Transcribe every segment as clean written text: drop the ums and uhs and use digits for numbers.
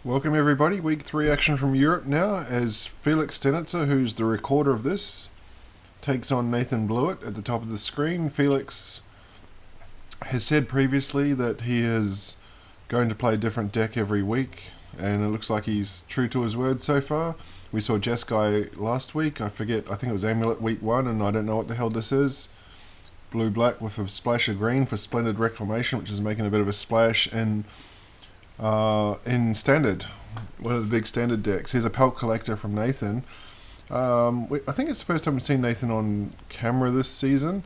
Welcome everybody, week 3 action from Europe now, as Felix Stenitzer, who's the recorder of this, takes on Nathan Blewitt at the top of the screen. Felix has said previously that he is going to play a different deck every week, and it looks like he's true to his word so far. We saw Jeskai last week, I think it was Amulet week 1, and I don't know what the hell this is. Blue-black with a splash of green for Splendid Reclamation, which is making a bit of a splash in Standard, one of the big Standard decks. Here's a Pelt Collector from Nathan. I think it's the first time we've seen Nathan on camera this season.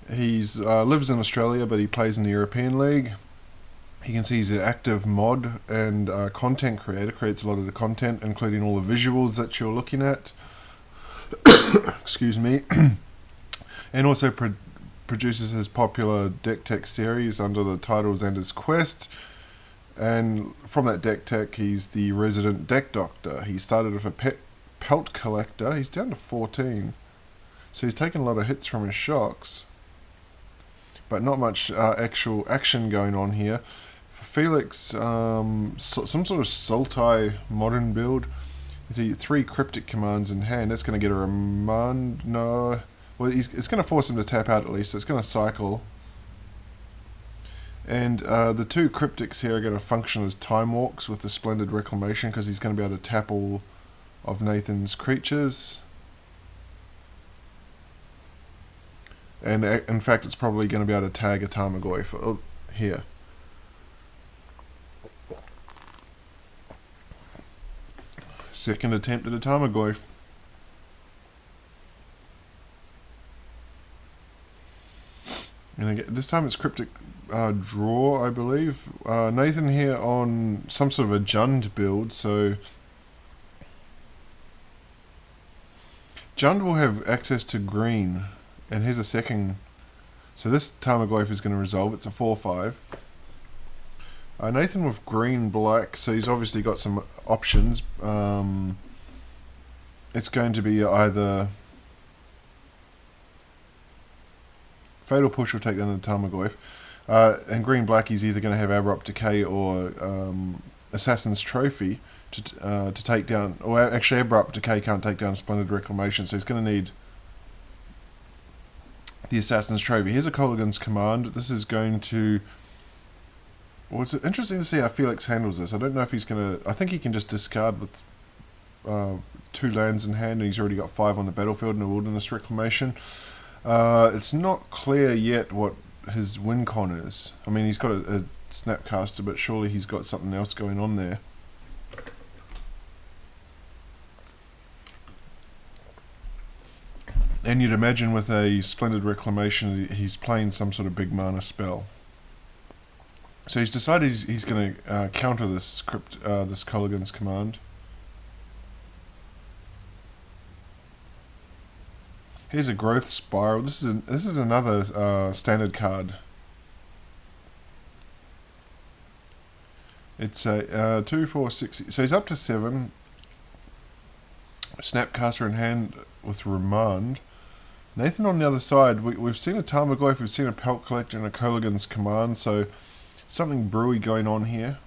He's lives in Australia, but he plays in the European League. You can see he's an active mod and content creator, creates a lot of the content, including all the visuals that you're looking at. Excuse me. And also produces his popular deck tech series under the title Xander's Quest. And from that deck tech, he's the resident deck doctor. He started with a Pelt Collector. He's down to 14. So he's taken a lot of hits from his shocks. But not much actual action going on here. For Felix, some sort of Sultai modern build. You see 3 cryptic commands in hand. That's going to get a remand. No. Well, it's going to force him to tap out at least. So it's going to cycle. And the 2 cryptics here are going to function as time walks with the Splendid Reclamation, because he's going to be able to tap all of Nathan's creatures. And in fact, it's probably going to be able to tag a Tarmogoyf here. Second attempt at a Tarmogoyf. And again, this time it's cryptic draw, I believe. Nathan here on some sort of a Jund build, so Jund will have access to green, and here's a second. So this Tarmogoyf is going to resolve. It's a 4/5. Nathan with green black, so he's obviously got some options. It's going to be either Fatal Push will take down the Tarmogoyf. And green-black, he's either going to have Abrupt Decay or Assassin's Trophy to take down... Or actually, Abrupt Decay can't take down Splendid Reclamation, so he's going to need the Assassin's Trophy. Here's a Kolaghan's Command. This is going to... Well, it's interesting to see how Felix handles this. I don't know if he's going to... I think he can just discard with 2 lands in hand, and he's already got 5 on the battlefield in a Wilderness Reclamation. It's not clear yet what his win con is. I mean, he's got a Snapcaster, but surely he's got something else going on there. And you'd imagine with a Splendid Reclamation, he's playing some sort of big mana spell. So he's decided he's going to counter this this Kolaghan's Command. Here's a Growth Spiral. This is another standard card. It's a 2, 4, 6. So he's up to 7. Snapcaster in hand with Remand. Nathan on the other side. We've seen a Tarmogoyf, we've seen a Pelt Collector and a Kolaghan's Command. So something brewy going on here.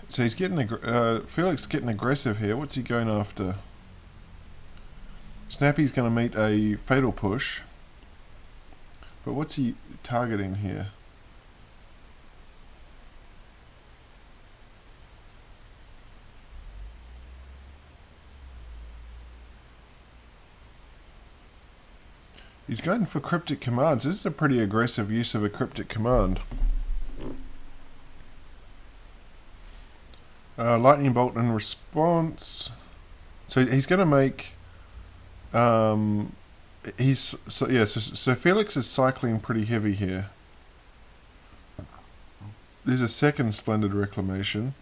So he's getting Felix getting aggressive here. What's he going after? Snappy's going to meet a Fatal Push. But what's he targeting here? He's going for Cryptic Commands. This is a pretty aggressive use of a Cryptic Command. Lightning Bolt in response. So he's going to make... So Felix is cycling pretty heavy here. There's a second Splendid Reclamation.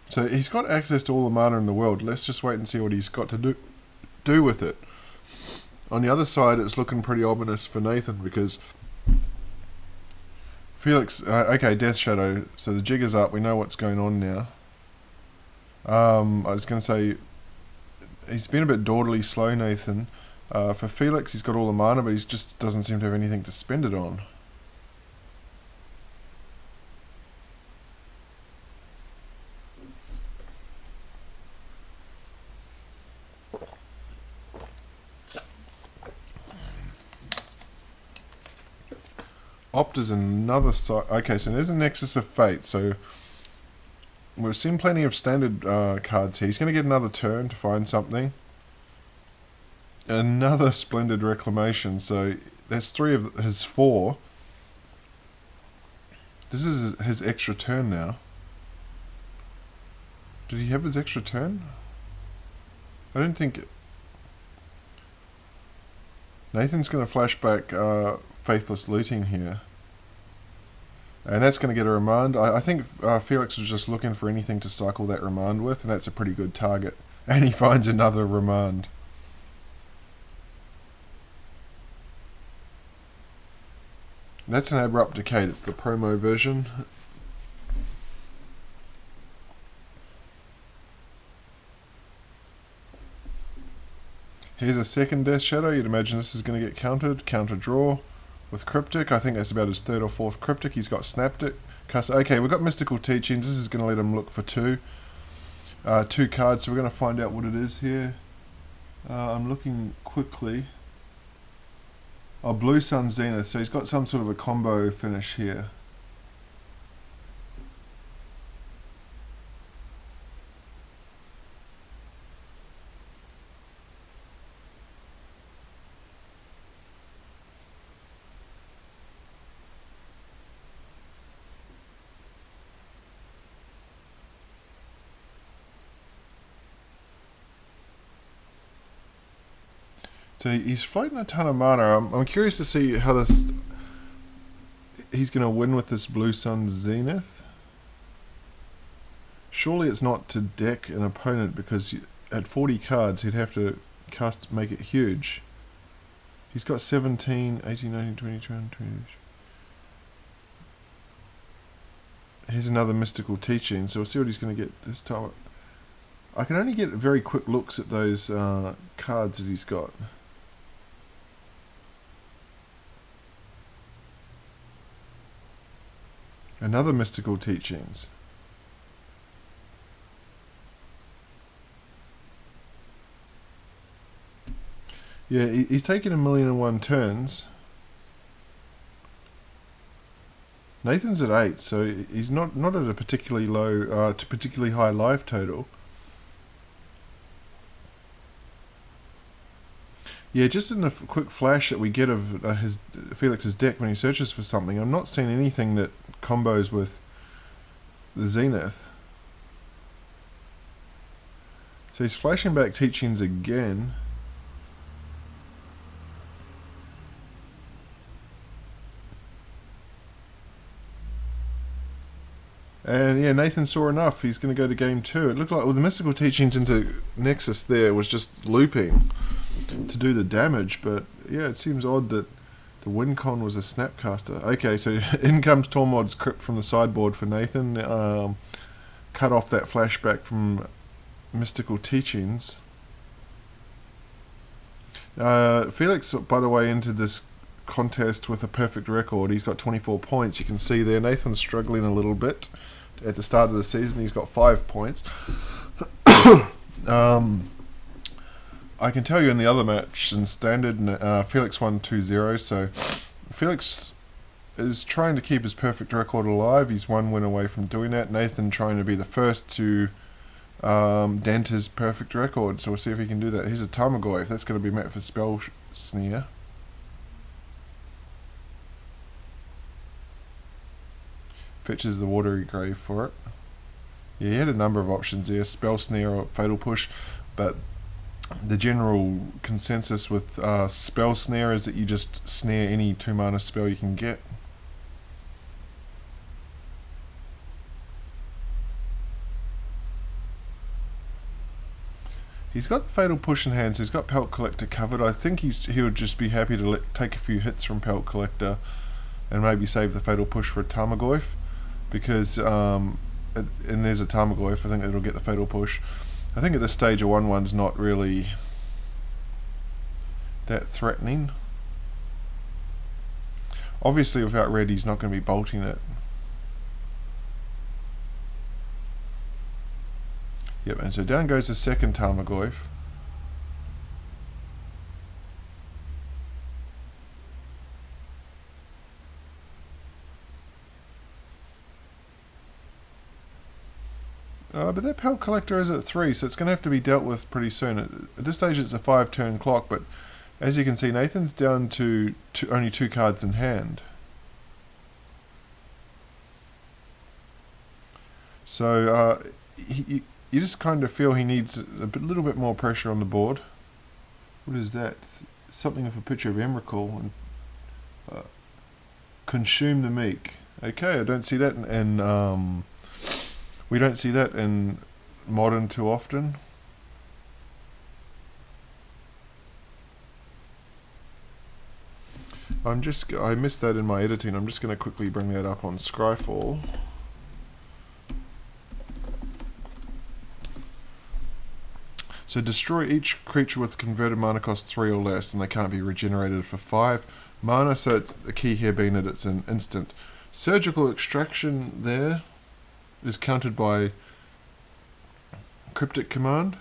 So he's got access to all the mana in the world. Let's just wait and see what he's got to do with it. On the other side, it's looking pretty ominous for Nathan, because Felix... okay, Death Shadow. So the jig is up. We know what's going on now. I was going to say, He's been a bit dawdily slow, Nathan. For Felix, he's got all the mana, but he just doesn't seem to have anything to spend it on. Opt is another side. Okay, so there's a Nexus of Fate. So we've seen plenty of standard cards here. He's going to get another turn to find something. Another Splendid Reclamation. So that's 3 of his 4. This is his extra turn now. Did he have his extra turn? I don't think... Nathan's going to flashback Faithless Looting here. And that's going to get a remand. I think Felix was just looking for anything to cycle that remand with, and that's a pretty good target. And he finds another remand. That's an Abrupt Decay. It's the promo version. Here's a second Death Shadow. You'd imagine this is going to get countered. Counter draw with Cryptic. I think that's about his 3rd or 4th Cryptic. He's got Snapped it. Okay, we've got Mystical Teachings. This is going to let him look for 2 cards. So we're going to find out what it is here. I'm looking quickly. Oh, Blue Sun Zenith. So he's got some sort of a combo finish here. So he's floating a ton of mana. I'm curious to see how he's going to win with this Blue Sun Zenith. Surely it's not to deck an opponent, because at 40 cards he'd have to make it huge. He's got 17, 18, 19, 20, 21, 20. Here's another Mystical Teaching, so we'll see what he's going to get this time. I can only get very quick looks at those cards that he's got. Another Mystical Teachings. Yeah, he's taken 1,000,001 turns. Nathan's at 8, so he's not at a particularly low, particularly high life total. Yeah, just in the quick flash that we get of Felix's deck when he searches for something, I'm not seeing anything that combos with the Zenith. So he's flashing back Teachings again. And yeah, Nathan saw enough. He's going to go to game 2. It looked like the Mystical Teachings into Nexus there was just looping to do the damage, but yeah, it seems odd that the Wincon was a Snapcaster. Okay, so in comes Tormod's Crypt from the sideboard for Nathan. Cut off that flashback from Mystical Teachings. Felix, by the way, entered this contest with a perfect record. He's got 24 points. You can see there Nathan's struggling a little bit. At the start of the season he's got 5 points. I can tell you in the other match in Standard, Felix won 2-0, so Felix is trying to keep his perfect record alive. He's 1 win away from doing that. Nathan trying to be the first to dent his perfect record, so we'll see if he can do that. Here's a Tarmogoyf. That's going to be met for Spell Snare. Fetches the Watery Grave for it. Yeah, he had a number of options there, Spell Snare or Fatal Push, but the general consensus with Spell Snare is that you just snare any 2 mana spell you can get. He's got the Fatal Push in hand, so he's got Pelt Collector covered. I think he would just be happy to take a few hits from Pelt Collector and maybe save the Fatal Push for a Tarmogoyf, because and there's a Tarmogoyf, I think it'll get the Fatal Push. I think at this stage a 1-1's not really that threatening. Obviously without red he's not going to be bolting it. Yep, and so down goes the second Tarmogoyf. But that Pelt Collector is at 3, so it's going to have to be dealt with pretty soon. At this stage it's a 5-turn clock, but as you can see Nathan's down to only 2 cards in hand. So you just kind of feel he needs little bit more pressure on the board. What is that? Something with a picture of Emrakul and consume the meek. Okay, I don't see that in we don't see that in Modern too often. I missed that in my editing. I'm just going to quickly bring that up on Scryfall. So destroy each creature with converted mana cost 3 or less, and they can't be regenerated for 5 mana. So the key here being that it's an instant. Surgical Extraction there is countered by Cryptic Command.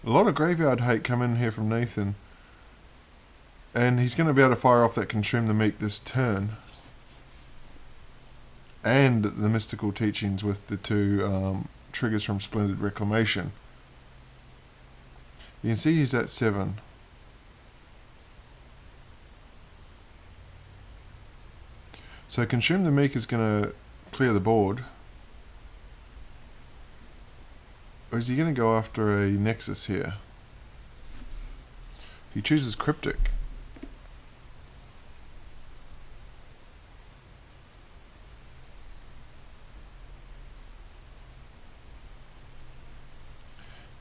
A lot of graveyard hate come in here from Nathan. And he's going to be able to fire off that Consume the Meek this turn. And the Mystical Teachings with the 2 triggers from Splendid Reclamation. You can see he's at 7. So Consume the Meek is going to clear the board. Or is he going to go after a Nexus here? He chooses Cryptic.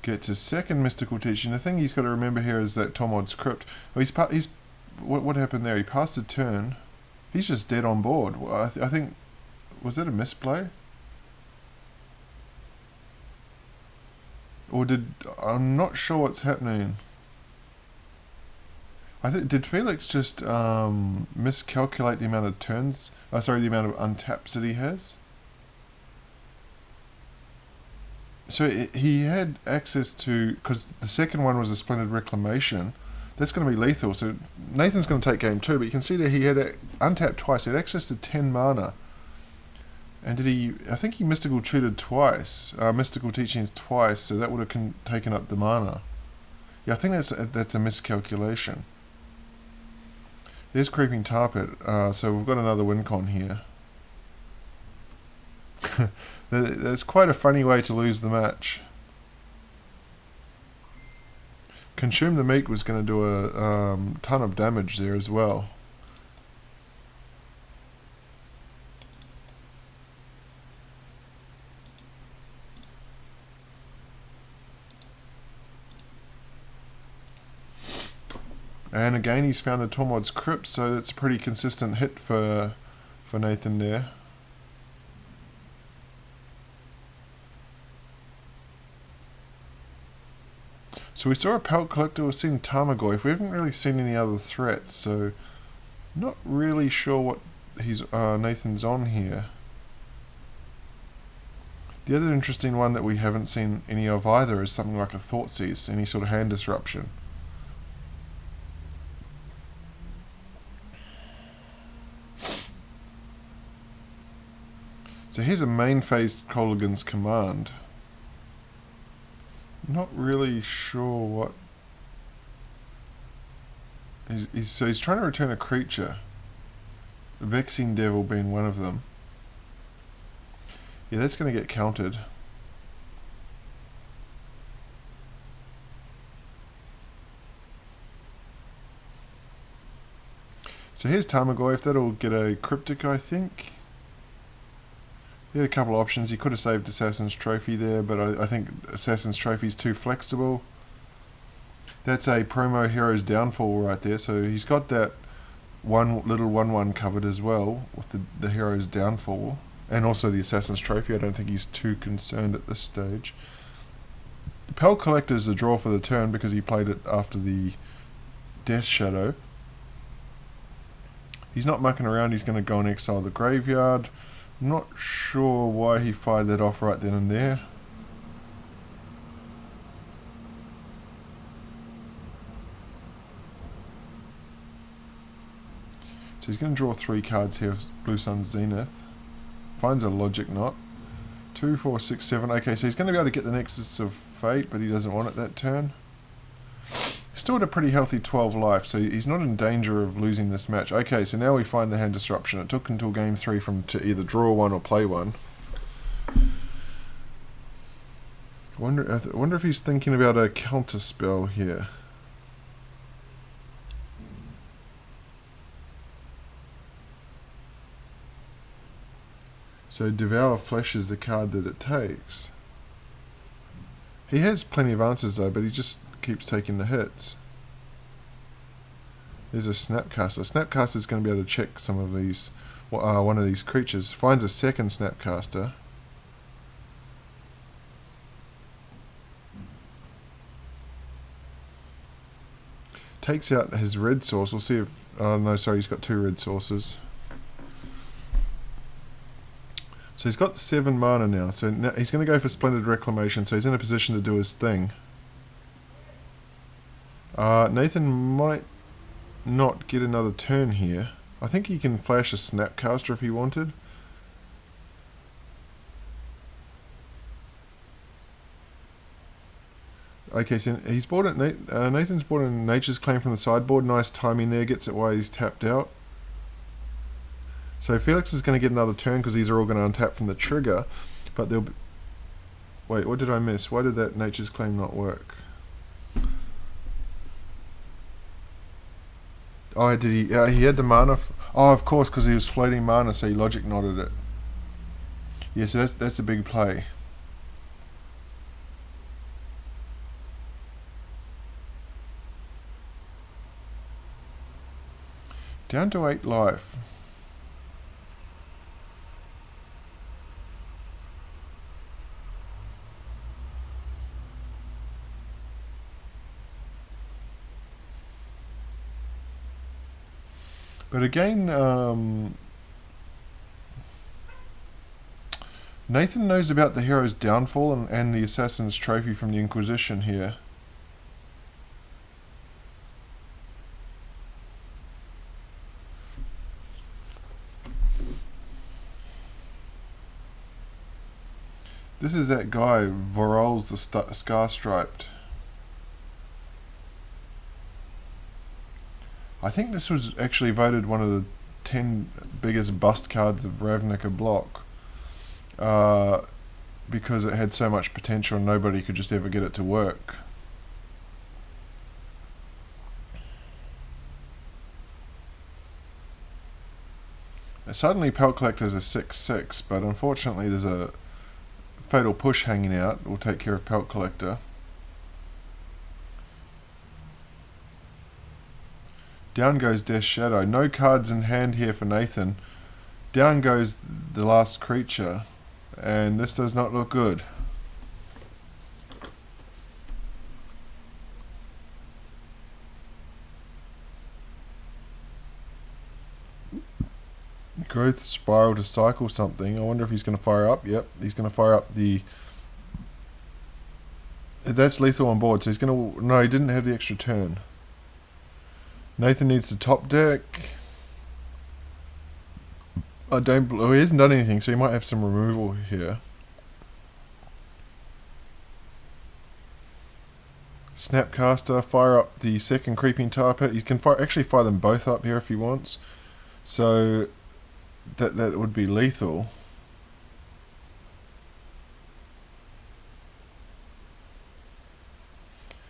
Gets his second Mystical Teaching. The thing he's got to remember here is that Tormod's Crypt. Oh, what happened there? He passed the turn. He's just dead on board. Well, I think, was that a misplay? Or I'm not sure what's happening. Did Felix just miscalculate the amount of turns? The amount of untaps that he has? So he had access to, because the second one was a Splendid Reclamation. That's going to be lethal. So Nathan's going to take game 2, but you can see that he had untapped twice. He had access to 10 mana. And I think he Mystical Tutored twice, Mystical Teachings twice, so that would have taken up the mana. Yeah, I think that's a miscalculation. There's Creeping Tar Pit, so we've got another win con here. That's quite a funny way to lose the match. Consume the Meek was going to do a ton of damage there as well. And again he's found the Tormod's Crypt, so that's a pretty consistent hit for Nathan there. So we saw a Pelt Collector, we've seen Tarmogoyf, we haven't really seen any other threats, so not really sure what Nathan's on here. The other interesting one that we haven't seen any of either is something like a Thoughtseize, any sort of hand disruption. So here's a main phase Kolaghan's Command. Not really sure what... So he's trying to return a creature. Vexing Devil being one of them. Yeah, that's going to get countered. So here's Tarmogoyf, that'll get a Cryptic, I think. He had a couple of options. He could have saved Assassin's Trophy there, but I think Assassin's Trophy is too flexible. That's a promo Hero's Downfall right there, so he's got that one little 1/1 covered as well with the Hero's Downfall, and also the Assassin's Trophy. I don't think he's too concerned at this stage. The Pell Collector is a draw for the turn because he played it after the Death Shadow. He's not mucking around, he's going to go and exile the graveyard. I'm not sure why he fired that off right then and there. So he's going to draw 3 cards here of Blue Sun's Zenith. Finds a Logic Knot. 2, 4, 6, 7. Okay, so he's going to be able to get the Nexus of Fate, but he doesn't want it that turn. Still at a pretty healthy 12 life, so he's not in danger of losing this match. Okay, so now we find the hand disruption. It took until game 3 from to either draw 1 or play 1. I wonder if he's thinking about a counter spell here. So Devour Flesh is the card that it takes. He has plenty of answers though, but he just keeps taking the hits. There's a Snapcaster. Snapcaster is going to be able to check some of these, one of these creatures. Finds a second Snapcaster. Takes out his red source. We'll see if... Oh no, sorry, he's got 2 red sources. So he's got 7 mana now. So now he's going to go for Splendid Reclamation. So he's in a position to do his thing. Nathan might not get another turn here. I think he can flash a Snapcaster if he wanted. Okay, so he's bought it. Nathan's bought in Nature's Claim from the sideboard. Nice timing there. Gets it while he's tapped out. So Felix is going to get another turn because these are all going to untap from the trigger. But they'll be... Wait, what did I miss? Why did that Nature's Claim not work? Oh, did he? He had the mana. Oh, of course, because he was floating mana, so he logic knotted it. Yeah, so that's a big play. Down to 8 life. But again, Nathan knows about the hero's downfall and the assassin's trophy from the Inquisition here. This is that guy, Vorol's the Scar-Striped. I think this was actually voted one of the 10 biggest bust cards of Ravnica block. Because it had so much potential and nobody could just ever get it to work. Now, suddenly Pelt Collector's a 6/6, but unfortunately there's a Fatal Push hanging out. We'll take care of Pelt Collector. Down goes Death Shadow. No cards in hand here for Nathan. Down goes the last creature. And this does not look good. Growth Spiral to cycle something. I wonder if he's going to fire up. Yep, he's going to fire up the... That's lethal on board, so he's going to... No, he didn't have the extra turn. Nathan needs to top deck. I don't... Oh, he hasn't done anything, so he might have some removal here. Snapcaster, fire up the second Creeping Tar Pit. You can actually fire them both up here if he wants. So that would be lethal.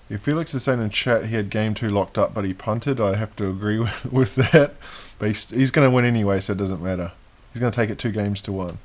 If Felix is saying in chat he had game 2 locked up but he punted, I have to agree with that. But he's going to win anyway, so it doesn't matter. He's going to take it 2 games to 1.